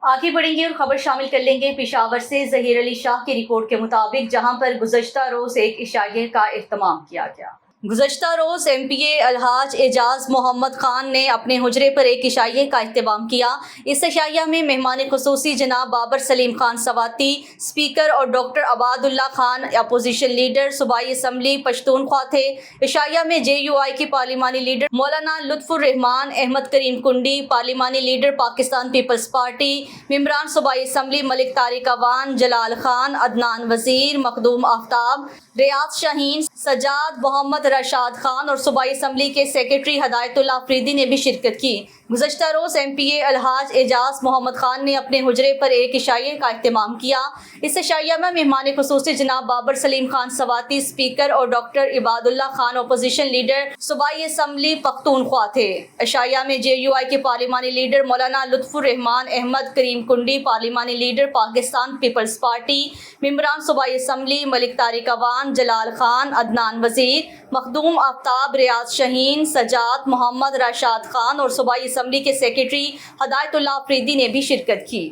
आगे बढ़ेंगे और खबर शामिल कर लेंगे पेशावर से। ज़हीर अली शाह की रिपोर्ट के मुताबिक जहां पर गुज़श्ता रोज़ एक इशाइये का एहतमाम किया गया। गुज़श्ता रोज़ MPA अलहाज एजाज मोहम्मद खान ने अपने हुजरे पर एक इशाइये का एहतमाम किया। इस इशाइया में मेहमान खुसूसी जनाब बाबर सलीम खान सवाती, स्पीकर और डॉक्टर अबादुल्ला खान अपोजिशन लीडर सूबाई असम्बली पश्तूनख्वा थे। इशाइया में JUI की पार्लिमानी लीडर मौलाना लुत्फुर्रहमान, अहमद करीम कुंडी, पार्लिमानी लीडर पाकिस्तान पीपल्स पार्टी, मेंबरान सूबाई असम्बली मलिक तारिक अवान, जलाल खान, अदनान वजीर, मखदूम आफ्ताब, रियाज शाहीन, सजाद मोहम्मद रशाद खान और सूबाई असम्बली के सेक्रेटरी हदायतुल्लाह अफरीदी ने भी शिरकत की। गुज़श्ता रोज़ MPA अलहाज एजाज मोहम्मद खान ने अपने हुजरे पर एक इशाइये का एहतमाम किया। इस इशाइया में मेहमान खुसूसी जनाब बाबर सलीम खान सवाती, स्पीकर और doctor Ibadullah Khan opposition leader सूबाई असम्बली पख्तूनख्वा थे। इशाइया में JUI के पार्लिमानी लीडर मौलाना लुत्फुर्रहमान, अहमद करीम कुंडी, पार्लिमानी लीडर पाकिस्तान पीपल्स पार्टी, मेंबरान सूबाई असम्बली मलिक तारिक अवान, जलाल खान, अदनान वजीर, मखदूम आफ्ताब, रियाज शाहीन, सजाद मोहम्मद रशाद खान और सूबाई असम्बली के सेक्रेटरी हदायतुल्लाह अफरीदी ने भी शिरकत की।